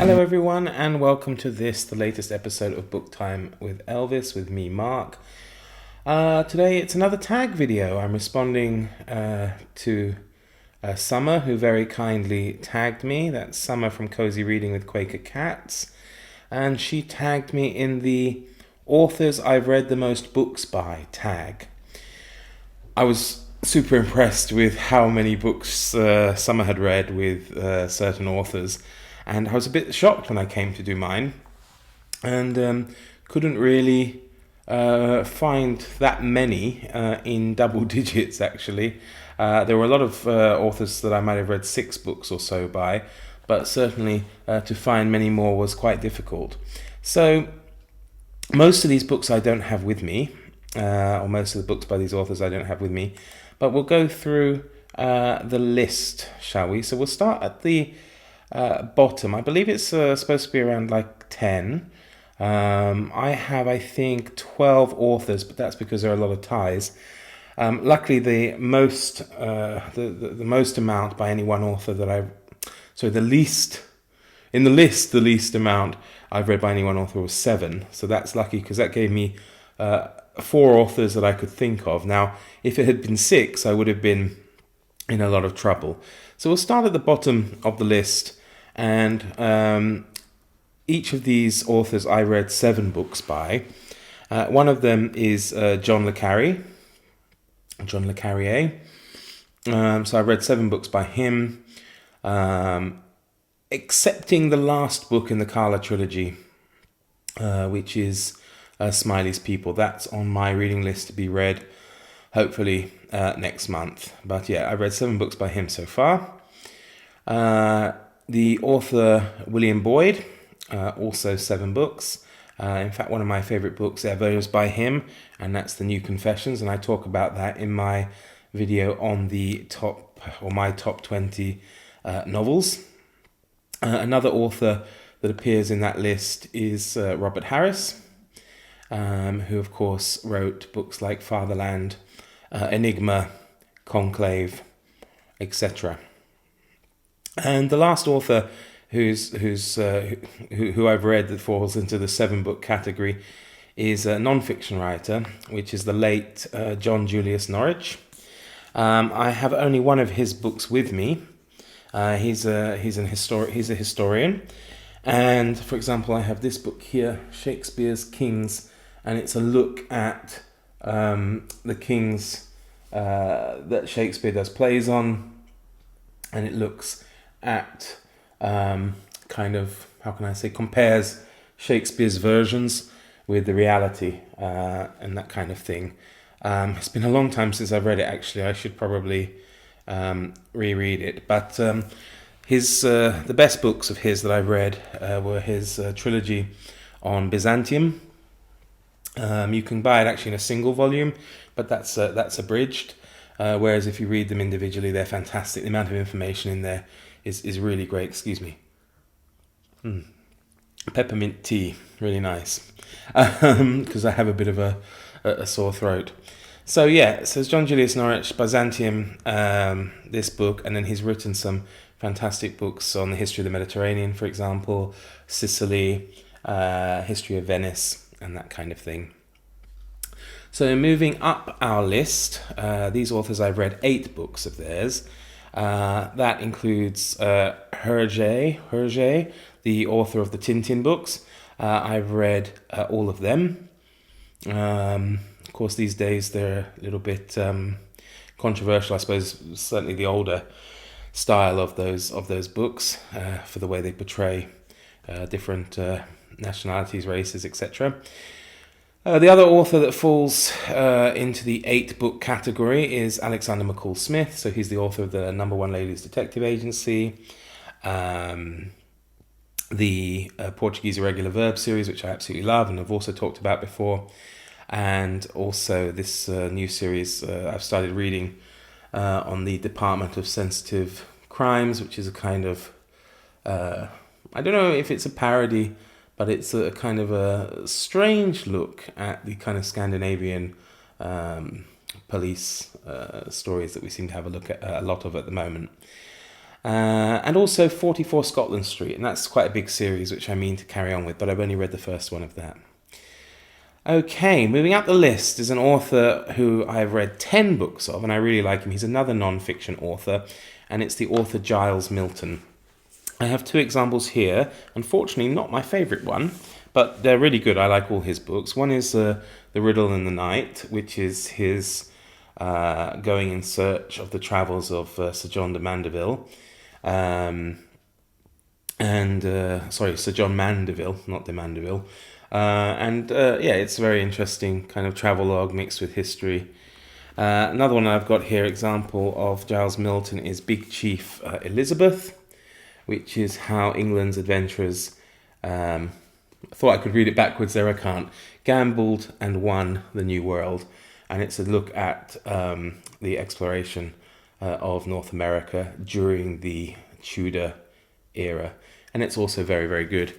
Hello everyone and welcome to the latest episode of Book Time with Elvis, with me, Mark. Today it's another tag video. I'm responding to Summer, who very kindly tagged me. That's Summer from Cozy Reading with Quaker Cats. And she tagged me in the authors I've read the most books by tag. I was super impressed with how many books Summer had read with certain authors. And I was a bit shocked when I came to do mine, and couldn't really find that many in double digits, actually. There were a lot of authors that I might have read 6 books or so by, but certainly to find many more was quite difficult. So most of these books I don't have with me, or most of the books by these authors I don't have with me, but we'll go through the list, shall we? So we'll start at the bottom. I believe it's supposed to be around like 10. I have, I think, 12 authors, but that's because there are a lot of ties. Luckily, the most amount by any one author the least amount I've read by any one author was 7. So that's lucky because that gave me 4 authors that I could think of. Now, if it had been 6, I would have been in a lot of trouble. So we'll start at the bottom of the list. And each of these authors I read 7 books by. One of them is John Le Carre. So I read 7 books by him, excepting the last book in the Carla trilogy, which is Smiley's People. That's on my reading list to be read, hopefully next month. But yeah, I read 7 books by him so far. The author William Boyd, also 7 books. In fact, one of my favourite books ever is by him, and that's The New Confessions, and I talk about that in my video on my top 20 novels. Another author that appears in that list is Robert Harris, who of course wrote books like Fatherland, Enigma, Conclave, etc. And the last author who I've read that falls into the 7-book category is a non-fiction writer, which is the late John Julius Norwich. I have only one of his books with me. He's a historian, and for example, I have this book here, Shakespeare's Kings, and it's a look at the kings that Shakespeare does plays on, and it looks at compares Shakespeare's versions with the reality and that kind of thing. It's been a long time since I've read it, actually. I should probably reread it. But the best books of his that I've read were his trilogy on Byzantium. You can buy it actually in a single volume, but that's abridged. Whereas if you read them individually, they're fantastic. The amount of information in there is really great. Excuse me. Peppermint tea, really nice. Because I have a bit of a sore throat. So yeah, so it's John Julius Norwich, Byzantium, this book, and then he's written some fantastic books on the history of the Mediterranean, for example, Sicily, history of Venice, and that kind of thing. So moving up our list, these authors I've read 8 books of theirs. That includes Hergé, the author of the Tintin books. I've read all of them. Of course, these days they're a little bit controversial, I suppose. Certainly the older style of those books, for the way they portray different nationalities, races, etc. The other author that falls into the 8-book category is Alexander McCall Smith. So he's the author of the No. 1 Ladies Detective Agency, the Portuguese Irregular Verb series, which I absolutely love and have also talked about before, and also this new series I've started reading on the Department of Sensitive Crimes, which is a kind of, I don't know if it's a parody, but it's a kind of a strange look at the kind of Scandinavian police stories that we seem to have a lot of at the moment. And also 44 Scotland Street, and that's quite a big series which I mean to carry on with, but I've only read the first one of that. Okay, moving up the list is an author who I've read 10 books of, and I really like him. He's another non-fiction author, and it's the author Giles Milton. I have 2 examples here. Unfortunately, not my favourite one, but they're really good. I like all his books. One is The Riddle in the Night, which is his going in search of the travels of Sir John de Mandeville. Sir John Mandeville, not de Mandeville. It's a very interesting kind of travelogue mixed with history. Another one I've got here, example of Giles Milton, is Big Chief Elizabeth, which is how England's adventurers, I thought I could read it backwards there, I can't, gambled and won the New World. And it's a look at the exploration of North America during the Tudor era. And it's also very, very good.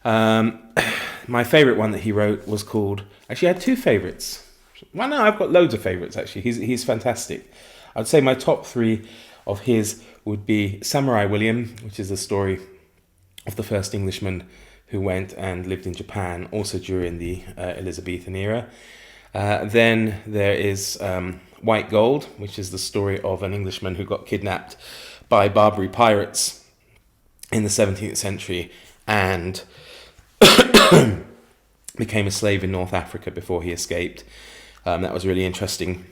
My favourite one that he wrote was called... Actually, I had 2 favourites. Well, no, I've got loads of favourites, actually. He's fantastic. I'd say my top 3 of his would be Samurai William, which is the story of the first Englishman who went and lived in Japan, also during the Elizabethan era. Then there is White Gold, which is the story of an Englishman who got kidnapped by Barbary pirates in the 17th century and became a slave in North Africa before he escaped. That was really interesting.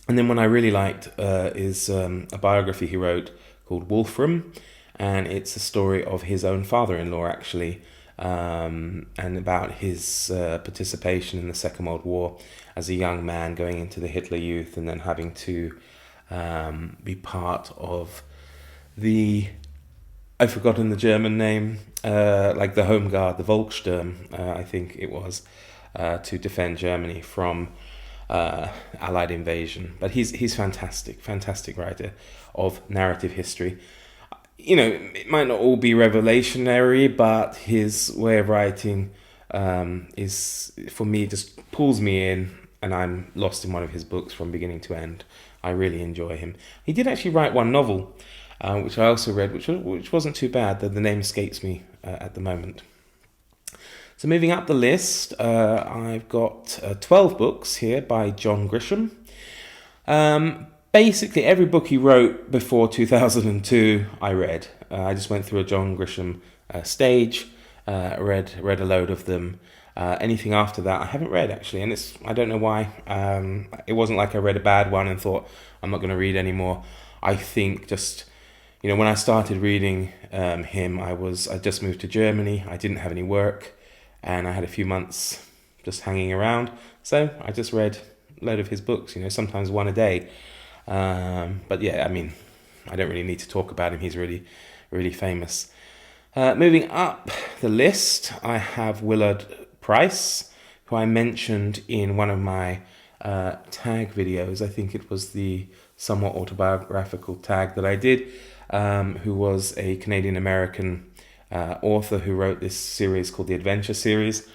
And then one I really liked is a biography he wrote called Wolfram, and it's a story of his own father-in-law, actually, and about his participation in the Second World War as a young man going into the Hitler Youth and then having to be part of the... I've forgotten the German name, like the Home Guard, the Volkssturm, I think it was, to defend Germany from Allied invasion. But he's fantastic writer of narrative history. You know, it might not all be revelationary, but his way of writing is, for me, just pulls me in, and I'm lost in one of his books from beginning to end. I really enjoy him. He did actually write one novel, which I also read, which wasn't too bad, though the name escapes me at the moment. So moving up the list, I've got 12 books here by John Grisham. Basically, every book he wrote before 2002, I read. I just went through a John Grisham stage, read a load of them. Anything after that, I haven't read, actually, and I don't know why. It wasn't like I read a bad one and thought, I'm not going to read anymore. I think just... You know, when I started reading him, I just moved to Germany. I didn't have any work, and I had a few months just hanging around. So I just read a load of his books, you know, sometimes one a day. But yeah, I mean, I don't really need to talk about him. He's really, really famous. Moving up the list, I have Willard Price, who I mentioned in one of my tag videos. I think it was the somewhat autobiographical tag that I did. Who was a Canadian-American author who wrote this series called the Adventure Series,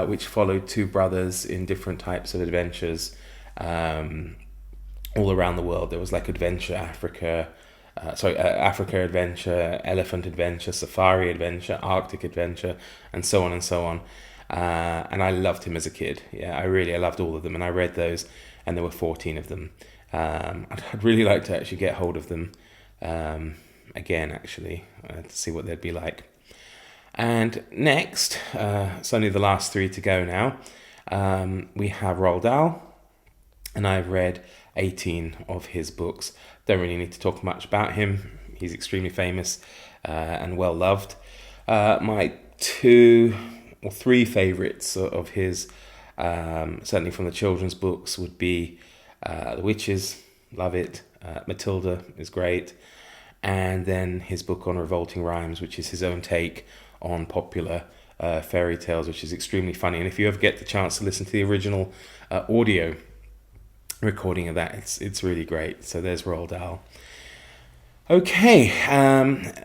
which followed 2 brothers in different types of adventures all around the world. There was like Adventure Africa, Africa Adventure, Elephant Adventure, Safari Adventure, Arctic Adventure, and so on and so on. And I loved him as a kid. Yeah, I loved all of them, and I read those, and there were 14 of them. I'd really like to actually get hold of them again, actually, to see what they'd be like. And next, it's only the last 3 to go now, we have Roald Dahl, and I've read 18 of his books. Don't really need to talk much about him. He's extremely famous and well loved. My 2 or 3 favourites of his, certainly from the children's books, would be The Witches, love it. Matilda is great. And then his book on revolting rhymes, which is his own take on popular fairy tales, which is extremely funny. And if you ever get the chance to listen to the original audio recording of that, it's really great. So there's Roald Dahl. Okay,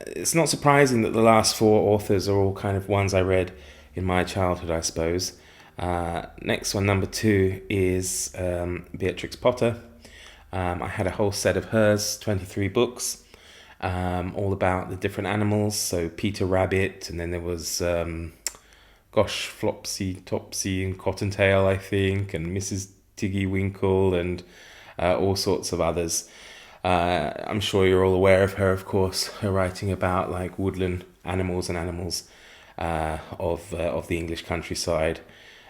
it's not surprising that the last 4 authors are all kind of ones I read in my childhood, I suppose. Next one, number 2, is Beatrix Potter. I had a whole set of hers, 23 books, all about the different animals. So Peter Rabbit, and then there was Flopsy, Topsy, and Cottontail, I think, and Mrs. Tiggy Winkle, and all sorts of others. I'm sure you're all aware of her, of course, her writing about like woodland animals and animals of the English countryside.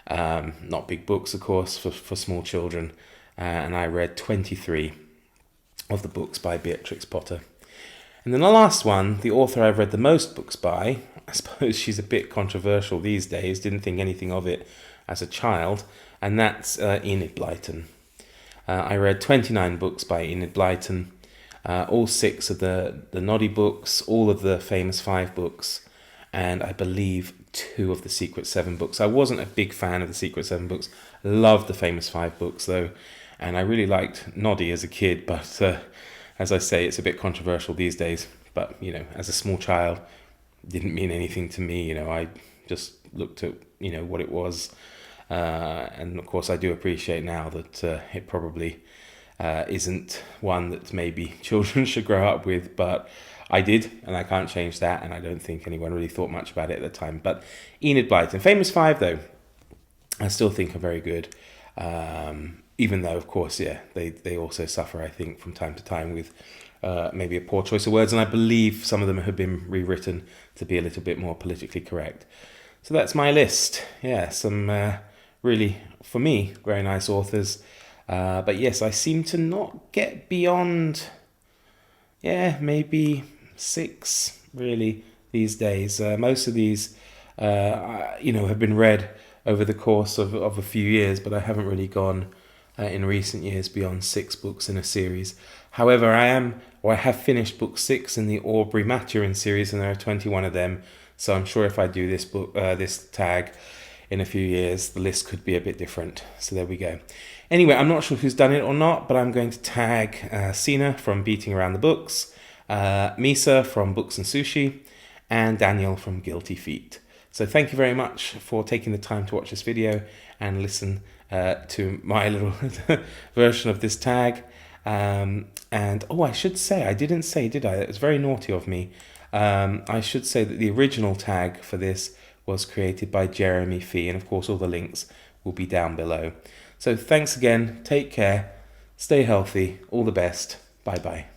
Not big books, of course, for small children. And I read 23 of the books by Beatrix Potter. And then the last one, the author I've read the most books by, I suppose she's a bit controversial these days, didn't think anything of it as a child, and that's Enid Blyton. I read 29 books by Enid Blyton, all 6 of the Noddy books, all of the Famous 5 books, and I believe 2 of the Secret 7 books. I wasn't a big fan of the Secret 7 books, loved the Famous 5 books though, and I really liked Noddy as a kid, but as I say, it's a bit controversial these days. But, as a small child, didn't mean anything to me. I just looked at, what it was. And of course, I do appreciate now that it probably isn't one that maybe children should grow up with, but I did, and I can't change that, and I don't think anyone really thought much about it at the time. But Enid Blyton, Famous 5 though, I still think are very good, even though, of course, they also suffer, I think, from time to time with maybe a poor choice of words, and I believe some of them have been rewritten to be a little bit more politically correct. So that's my list. Yeah, some really, for me, very nice authors. But yes, I seem to not get beyond, maybe 6 really these days. Most of these, have been read over the course of a few years, but I haven't really gone in recent years beyond 6 books in a series. However, I have finished book 6 in the Aubrey Maturin series, and there are 21 of them. So I'm sure if I do this book, this tag in a few years, the list could be a bit different. So there we go. Anyway, I'm not sure who's done it or not, but I'm going to tag Sina from Beating Around the Books, Misa from Books and Sushi, and Daniel from GuiltyFeat. So thank you very much for taking the time to watch this video and listen to my little version of this tag. And I should say, I didn't say, did I? It was very naughty of me. I should say that the original tag for this was created by Jeremy Fee, and of course all the links will be down below. So thanks again, take care, stay healthy, all the best, bye bye.